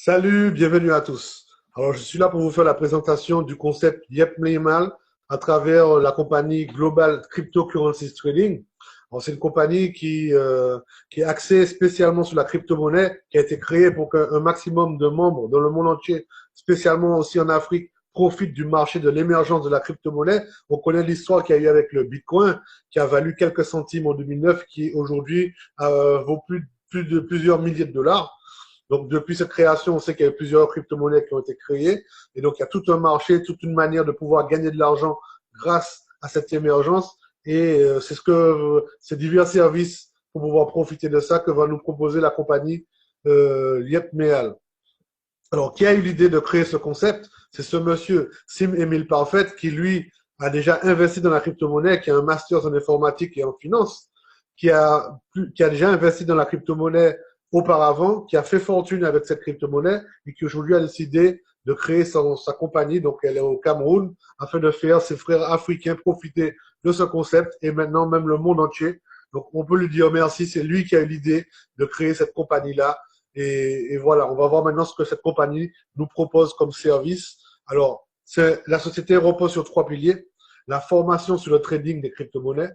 Salut, bienvenue à tous. Alors, je suis là pour vous faire la présentation du concept Yep Minimal à travers la compagnie Global Cryptocurrencies Trading. Alors, c'est une compagnie qui est axée spécialement sur la crypto-monnaie, qui a été créée pour qu'un maximum de membres dans le monde entier, spécialement aussi en Afrique, profitent du marché de l'émergence de la crypto-monnaie. On connaît l'histoire qu'il y a eu avec le Bitcoin, qui a valu quelques centimes en 2009, qui aujourd'hui vaut plus de plusieurs milliers de dollars. Donc, depuis cette création, on sait qu'il y a eu plusieurs crypto-monnaies qui ont été créées. Et donc, il y a tout un marché, toute une manière de pouvoir gagner de l'argent grâce à cette émergence. Et c'est ces divers services pour pouvoir profiter de ça que va nous proposer la compagnie Yep.Meal. Alors, qui a eu l'idée de créer ce concept? C'est ce monsieur, Sim Emile Parfait, qui lui a déjà investi dans la crypto-monnaie, qui a un master en informatique et en finance, qui a déjà investi dans la crypto-monnaie auparavant, qui a fait fortune avec cette crypto-monnaie et qui aujourd'hui a décidé de créer sa compagnie, donc elle est au Cameroun, afin de faire ses frères africains profiter de ce concept et maintenant même le monde entier. Donc on peut lui dire merci, c'est lui qui a eu l'idée de créer cette compagnie-là et voilà, on va voir maintenant ce que cette compagnie nous propose comme service. Alors, la société repose sur trois piliers. La formation sur le trading des crypto-monnaies,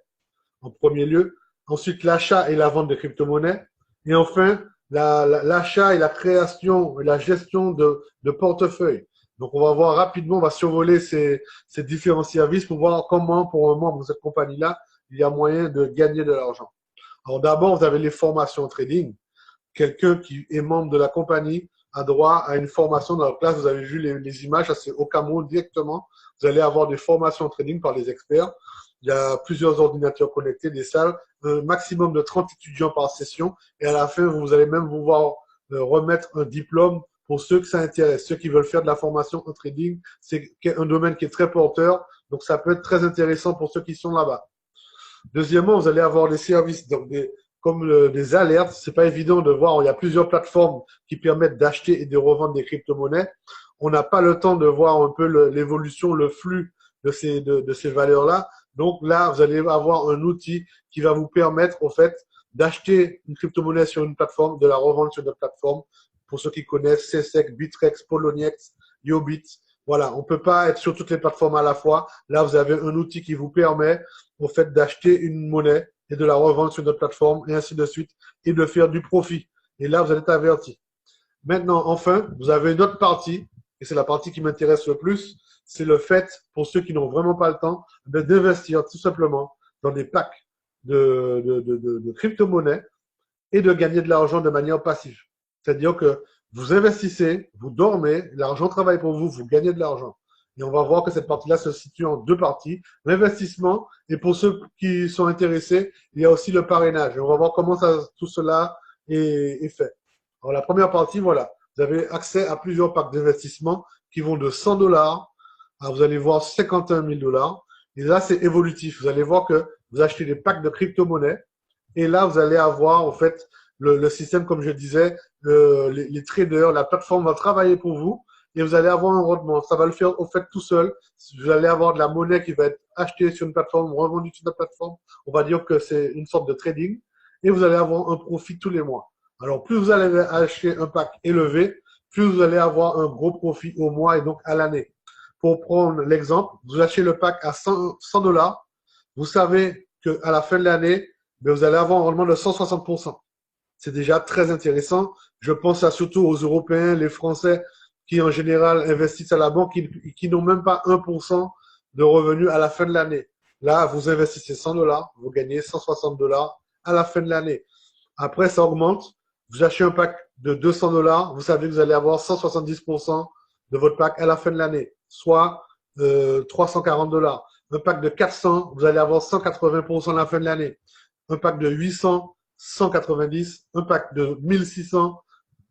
en premier lieu. Ensuite, l'achat et la vente des crypto-monnaies. Et enfin, l'achat et la création et la gestion de portefeuilles. Donc, on va voir rapidement, on va survoler ces différents services pour voir comment, pour un membre de cette compagnie-là, il y a moyen de gagner de l'argent. Alors, d'abord, vous avez les formations trading. Quelqu'un qui est membre de la compagnie a droit à une formation dans la classe. Vous avez vu les images, ça c'est au Cameroun directement. Vous allez avoir des formations trading par les experts. Il y a plusieurs ordinateurs connectés, des salles, un maximum de 30 étudiants par session. Et à la fin, vous allez même pouvoir remettre un diplôme pour ceux que ça intéresse, ceux qui veulent faire de la formation en trading. C'est un domaine qui est très porteur, donc ça peut être très intéressant pour ceux qui sont là-bas. Deuxièmement, vous allez avoir des services, donc des alertes. C'est pas évident de voir. Il y a plusieurs plateformes qui permettent d'acheter et de revendre des crypto-monnaies. On n'a pas le temps de voir un peu l'évolution, le flux de ces valeurs-là. Donc là, vous allez avoir un outil qui va vous permettre, au fait, d'acheter une crypto-monnaie sur une plateforme, de la revendre sur une autre plateforme. Pour ceux qui connaissent CSEC, Bitrex, Poloniex, Yobit. Voilà, on ne peut pas être sur toutes les plateformes à la fois. Là, vous avez un outil qui vous permet, au fait, d'acheter une monnaie et de la revendre sur notre plateforme et ainsi de suite et de faire du profit. Et là, vous allez être averti. Maintenant, enfin, vous avez une autre partie et c'est la partie qui m'intéresse le plus. C'est le fait, pour ceux qui n'ont vraiment pas le temps, d'investir tout simplement dans des packs de crypto-monnaies et de gagner de l'argent de manière passive. C'est-à-dire que vous investissez, vous dormez, l'argent travaille pour vous, vous gagnez de l'argent. Et on va voir que cette partie-là se situe en deux parties, l'investissement et pour ceux qui sont intéressés, il y a aussi le parrainage. Et on va voir comment tout cela est fait. Alors la première partie, voilà, vous avez accès à plusieurs packs d'investissement qui vont de 100 dollars à, vous allez voir, 51 000 dollars. Et là, c'est évolutif. Vous allez voir que vous achetez des packs de crypto-monnaies et là, vous allez avoir, en fait, le système, comme je disais, les traders, la plateforme va travailler pour vous et vous allez avoir un rendement. Ça va le faire, au fait, tout seul. Vous allez avoir de la monnaie qui va être achetée sur une plateforme, revendue sur une plateforme. On va dire que c'est une sorte de trading et vous allez avoir un profit tous les mois. Alors, plus vous allez acheter un pack élevé, plus vous allez avoir un gros profit au mois et donc à l'année. Pour prendre l'exemple, vous achetez le pack à 100 dollars. Vous savez qu'à la fin de l'année, mais vous allez avoir un rendement de 160%. C'est déjà très intéressant. Je pense surtout aux Européens, les Français qui en général investissent à la banque, qui n'ont même pas 1% de revenus à la fin de l'année. Là, vous investissez 100 dollars, vous gagnez 160 dollars à la fin de l'année. Après, ça augmente. Vous achetez un pack de 200 dollars, vous savez que vous allez avoir 170% de votre pack à la fin de l'année, soit 340 dollars. Un pack de 400, vous allez avoir 180% à la fin de l'année. Un pack de 800, 190. Un pack de 1600,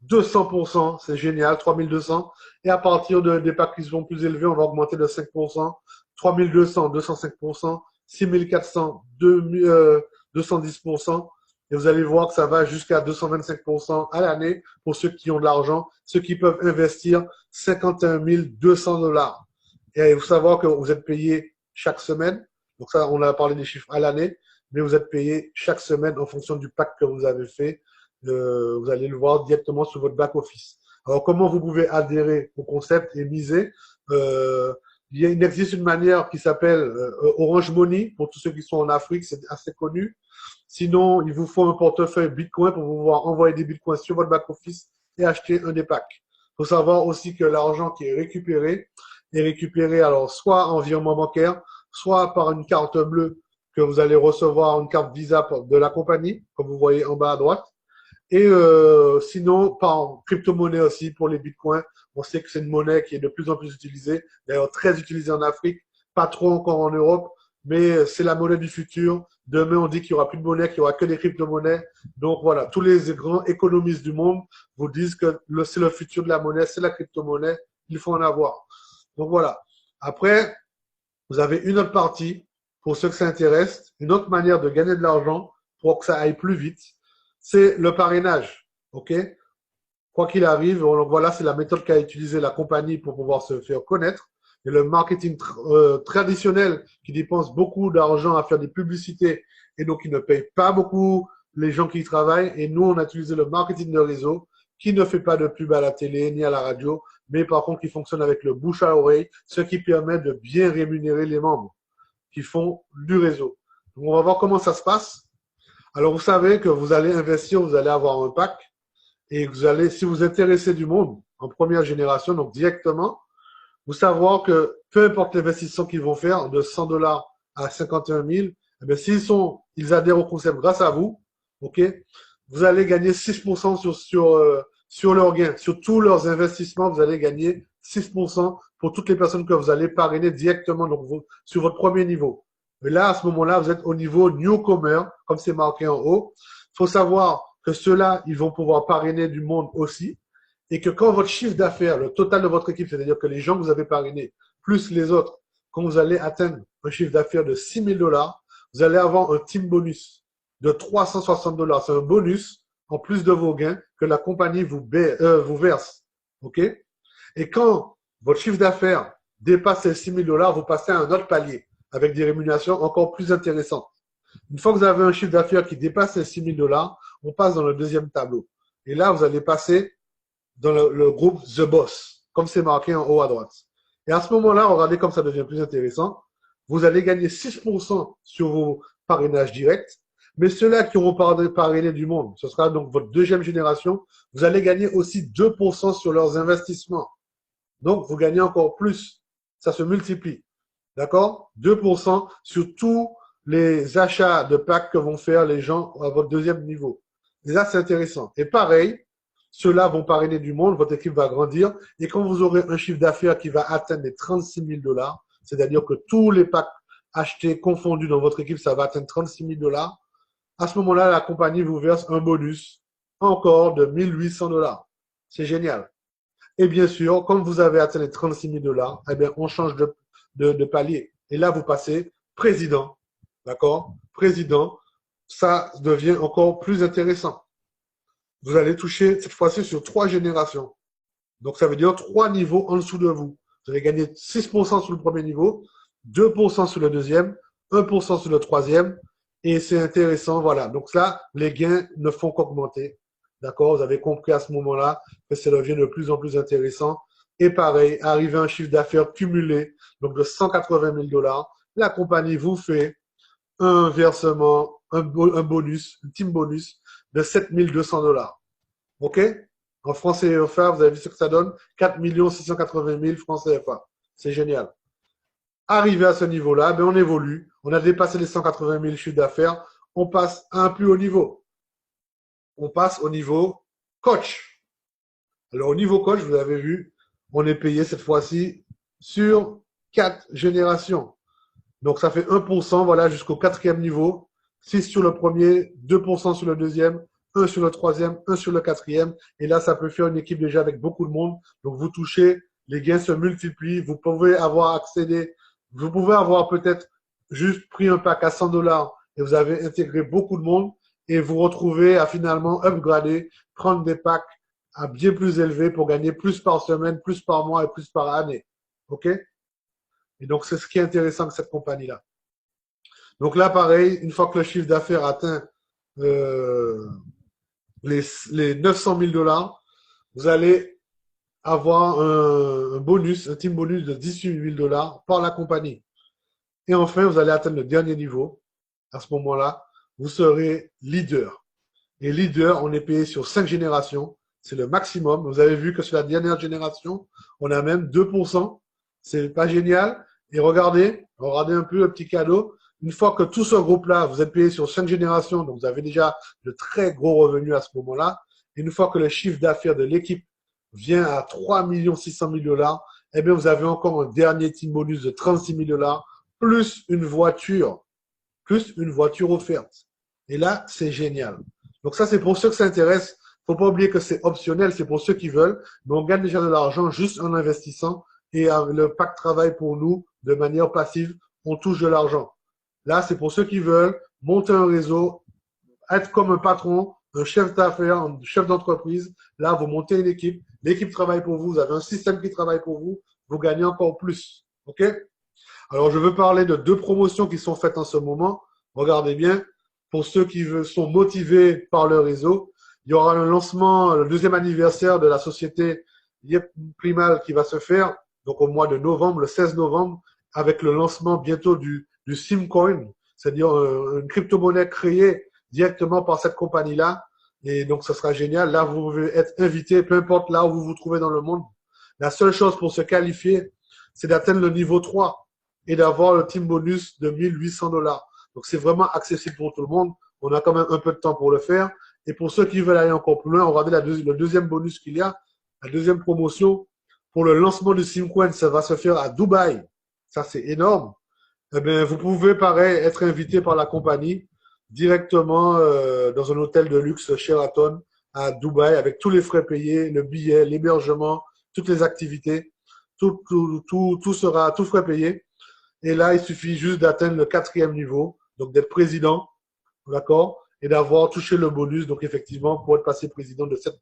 200%, c'est génial, 3200. Et à partir des packs qui sont plus élevés, on va augmenter de 5%, 3200, 205%, 6400, 210%. Et vous allez voir que ça va jusqu'à 225% à l'année pour ceux qui ont de l'argent, ceux qui peuvent investir 51 200 dollars. Et il faut savoir que vous êtes payé chaque semaine. Donc ça, on a parlé des chiffres à l'année, mais vous êtes payé chaque semaine en fonction du pack que vous avez fait. Vous allez le voir directement sur votre back office. Alors, comment vous pouvez adhérer au concept et miser? Euh, il existe une manière qui s'appelle Orange Money pour tous ceux qui sont en Afrique, c'est assez connu. Sinon, il vous faut un portefeuille Bitcoin pour pouvoir envoyer des Bitcoins sur votre back-office et acheter un des packs. Il faut savoir aussi que l'argent qui est récupéré alors soit en virement bancaire, soit par une carte bleue que vous allez recevoir, une carte Visa de la compagnie, comme vous voyez en bas à droite. Et sinon, par crypto-monnaie aussi pour les bitcoins. On sait que c'est une monnaie qui est de plus en plus utilisée, d'ailleurs très utilisée en Afrique, pas trop encore en Europe, mais c'est la monnaie du futur. Demain, on dit qu'il n'y aura plus de monnaie, qu'il n'y aura que des crypto-monnaies. Donc voilà, tous les grands économistes du monde vous disent que c'est le futur de la monnaie, c'est la crypto-monnaie, il faut en avoir. Donc voilà. Après, vous avez une autre partie, pour ceux que ça intéresse, une autre manière de gagner de l'argent pour que ça aille plus vite, c'est le parrainage. OK? Quoi qu'il arrive, donc voilà, c'est la méthode qu'a utilisée la compagnie pour pouvoir se faire connaître. Et le marketing traditionnel qui dépense beaucoup d'argent à faire des publicités et donc qui ne paye pas beaucoup les gens qui y travaillent. Et nous, on a utilisé le marketing de réseau qui ne fait pas de pub à la télé ni à la radio, mais par contre qui fonctionne avec le bouche à oreille, ce qui permet de bien rémunérer les membres qui font du réseau. Donc, on va voir comment ça se passe. Alors, vous savez que vous allez investir, vous allez avoir un pack et vous allez, si vous intéressez du monde en première génération, donc directement, vous savoir que peu importe l'investissement qu'ils vont faire, de 100 dollars à 51 000, eh bien, ils adhèrent au concept grâce à vous, ok, vous allez gagner 6% sur leurs gains, sur tous leurs investissements, vous allez gagner 6% pour toutes les personnes que vous allez parrainer directement donc sur votre premier niveau. Mais là, à ce moment-là, vous êtes au niveau newcomer, comme c'est marqué en haut. Il faut savoir que ceux-là, ils vont pouvoir parrainer du monde aussi. Et que quand votre chiffre d'affaires, le total de votre équipe, c'est-à-dire que les gens que vous avez parrainés, plus les autres, quand vous allez atteindre un chiffre d'affaires de 6 000 dollars, vous allez avoir un team bonus de 360 dollars. C'est un bonus en plus de vos gains que la compagnie vous verse. OK? Et quand votre chiffre d'affaires dépasse les 6 000 dollars, vous passez à un autre palier avec des rémunérations encore plus intéressantes. Une fois que vous avez un chiffre d'affaires qui dépasse les 6 000 dollars, on passe dans le deuxième tableau. Et là, vous allez passer dans le groupe The Boss, comme c'est marqué en haut à droite. Et à ce moment-là, regardez comme ça devient plus intéressant. Vous allez gagner 6% sur vos parrainages directs, mais ceux-là qui auront parrainé du monde, ce sera donc votre deuxième génération, vous allez gagner aussi 2% sur leurs investissements. Donc, vous gagnez encore plus. Ça se multiplie. D'accord? 2% sur tous les achats de packs que vont faire les gens à votre deuxième niveau. Et là, c'est intéressant. Et pareil, ceux-là vont parrainer du monde, votre équipe va grandir. Et quand vous aurez un chiffre d'affaires qui va atteindre les 36 000 dollars, c'est-à-dire que tous les packs achetés confondus dans votre équipe, ça va atteindre 36 000 dollars. À ce moment-là, la compagnie vous verse un bonus encore de 1 800 dollars. C'est génial. Et bien sûr, comme vous avez atteint les 36 000 dollars, eh bien, on change de palier. Et là, vous passez président. D'accord? Président. Ça devient encore plus intéressant. Vous allez toucher cette fois-ci sur 3 générations. Donc, ça veut dire 3 niveaux en dessous de vous. Vous allez gagner 6% sur le premier niveau, 2% sur le deuxième, 1% sur le troisième. Et c'est intéressant, voilà. Donc là, les gains ne font qu'augmenter. D'accord? Vous avez compris à ce moment-là que ça devient de plus en plus intéressant. Et pareil, arrivé à un chiffre d'affaires cumulé, donc de 180 000 dollars, la compagnie vous fait un versement, un bonus, un team bonus de 7 200 dollars. OK? En francs CFA, vous avez vu ce que ça donne? 4 680 000 francs CFA. C'est génial. Arrivé à ce niveau-là, ben on évolue. On a dépassé les 180 000 chiffres d'affaires. On passe à un plus haut niveau. On passe au niveau coach. Alors, au niveau coach, vous avez vu, on est payé cette fois-ci sur 4 générations. Donc, ça fait 1%, voilà, jusqu'au 4e niveau. 6 sur le premier, 2% sur le deuxième, 1 sur le troisième, 1 sur le quatrième. Et là, ça peut faire une équipe déjà avec beaucoup de monde. Donc, vous touchez, les gains se multiplient. Vous pouvez avoir accédé, vous pouvez avoir peut-être juste pris un pack à 100 dollars et vous avez intégré beaucoup de monde et vous retrouvez à finalement upgrader, prendre des packs à bien plus élevés pour gagner plus par semaine, plus par mois et plus par année. OK? Et donc, c'est ce qui est intéressant avec cette compagnie-là. Donc là, pareil, une fois que le chiffre d'affaires atteint les 900 000 dollars, vous allez avoir un bonus, un team bonus de 18 000 $ par la compagnie. Et enfin, vous allez atteindre le dernier niveau. À ce moment-là, vous serez leader. Et leader, on est payé sur 5 générations. C'est le maximum. Vous avez vu que sur la dernière génération, on a même 2%. C'est pas génial. Et regardez un peu le petit cadeau. Une fois que tout ce groupe-là, vous êtes payé sur 5 générations, donc vous avez déjà de très gros revenus à ce moment-là. Et une fois que le chiffre d'affaires de l'équipe vient à 3 600 000 $, eh bien, vous avez encore un dernier team bonus de 36 000 $, plus une voiture offerte. Et là, c'est génial. Donc ça, c'est pour ceux que ça intéresse. Faut pas oublier que c'est optionnel, c'est pour ceux qui veulent. Mais on gagne déjà de l'argent juste en investissant et le pack travaille pour nous de manière passive. On touche de l'argent. Là, c'est pour ceux qui veulent monter un réseau, être comme un patron, un chef d'affaires, un chef d'entreprise. Là, vous montez une équipe. L'équipe travaille pour vous. Vous avez un système qui travaille pour vous. Vous gagnez encore plus. OK? Alors, je veux parler de 2 promotions qui sont faites en ce moment. Regardez bien. Pour ceux qui sont motivés par le réseau, il y aura le lancement, le 2e anniversaire de la société Yep Primal qui va se faire, donc au mois de novembre, le 16 novembre, avec le lancement bientôt du Simcoin, c'est-à-dire une crypto-monnaie créée directement par cette compagnie-là. Et donc, ce sera génial. Là, vous pouvez être invité, peu importe là où vous vous trouvez dans le monde. La seule chose pour se qualifier, c'est d'atteindre le niveau 3 et d'avoir le team bonus de 1 800 $. Donc, c'est vraiment accessible pour tout le monde. On a quand même un peu de temps pour le faire. Et pour ceux qui veulent aller encore plus loin, regardez le deuxième bonus qu'il y a, la deuxième promotion. Pour le lancement du Simcoin, ça va se faire à Dubaï. Ça, c'est énorme. Eh bien, vous pouvez, pareil, être invité par la compagnie directement dans un hôtel de luxe Sheraton à Dubaï avec tous les frais payés, le billet, l'hébergement, toutes les activités. Tout sera, tout frais payé. Et là, il suffit juste d'atteindre le 4e niveau, donc d'être président, d'accord, et d'avoir touché le bonus, donc effectivement, pour être passé président de 7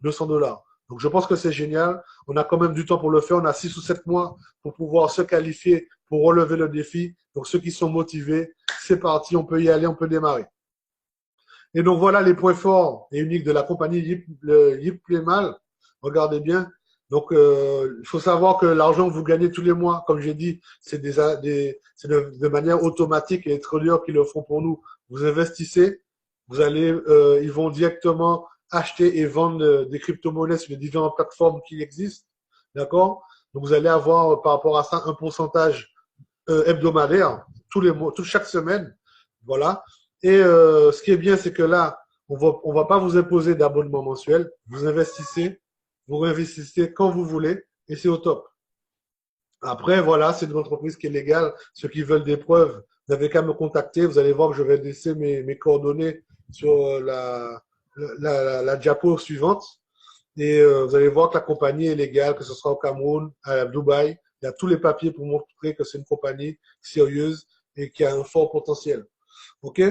200 $. Donc, je pense que c'est génial. On a quand même du temps pour le faire. On a 6 ou 7 mois pour pouvoir se qualifier, pour relever le défi. Donc, ceux qui sont motivés, c'est parti, on peut y aller, on peut démarrer. Et donc, voilà les points forts et uniques de la compagnie Yip Playmal. Regardez bien. Donc, il faut savoir que l'argent que vous gagnez tous les mois, comme j'ai dit, c'est de manière automatique et les traders qui le font pour nous. Vous investissez, ils vont directement acheter et vendre des crypto-monnaies sur les différentes plateformes qui existent. D'accord? Donc, vous allez avoir par rapport à ça un pourcentage hebdomadaire tous les mois, chaque semaine. Voilà. Et ce qui est bien, c'est que là, on va pas vous imposer d'abonnement mensuel. Vous réinvestissez quand vous voulez et c'est au top. Après, voilà, c'est une entreprise qui est légale. Ceux qui veulent des preuves, vous n'avez qu'à me contacter. Vous allez voir que je vais laisser mes coordonnées sur la diapo suivante. Et vous allez voir que la compagnie est légale, que ce soit au Cameroun, à Dubaï. Il y a tous les papiers pour montrer que c'est une compagnie sérieuse et qui a un fort potentiel. OK?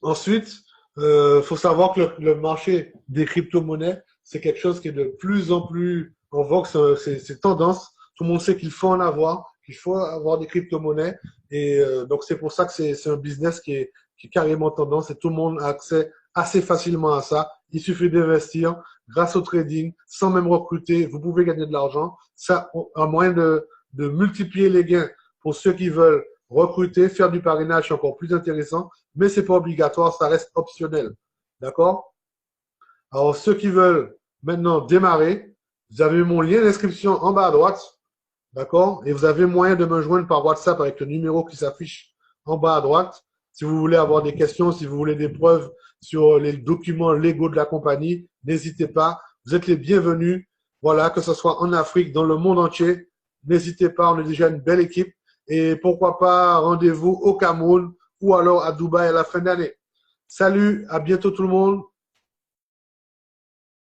Ensuite, faut savoir que le marché des crypto-monnaies, c'est quelque chose qui est de plus en plus en vogue, c'est tendance. Tout le monde sait qu'il faut en avoir, qu'il faut avoir des crypto-monnaies. Et donc, c'est pour ça que c'est un business qui est carrément tendance et tout le monde a accès assez facilement à ça. Il suffit d'investir grâce au trading, sans même recruter. Vous pouvez gagner de l'argent. Ça, à moyen de multiplier les gains pour ceux qui veulent recruter, faire du parrainage, c'est encore plus intéressant, mais c'est pas obligatoire, ça reste optionnel. D'accord? Alors, ceux qui veulent maintenant démarrer, vous avez mon lien d'inscription en bas à droite. D'accord? Et vous avez moyen de me joindre par WhatsApp avec le numéro qui s'affiche en bas à droite. Si vous voulez avoir des questions, si vous voulez des preuves sur les documents légaux de la compagnie, n'hésitez pas. Vous êtes les bienvenus. Voilà, que ce soit en Afrique, dans le monde entier. N'hésitez pas, on est déjà une belle équipe. Et pourquoi pas, rendez-vous au Cameroun ou alors à Dubaï à la fin d'année. Salut, à bientôt tout le monde.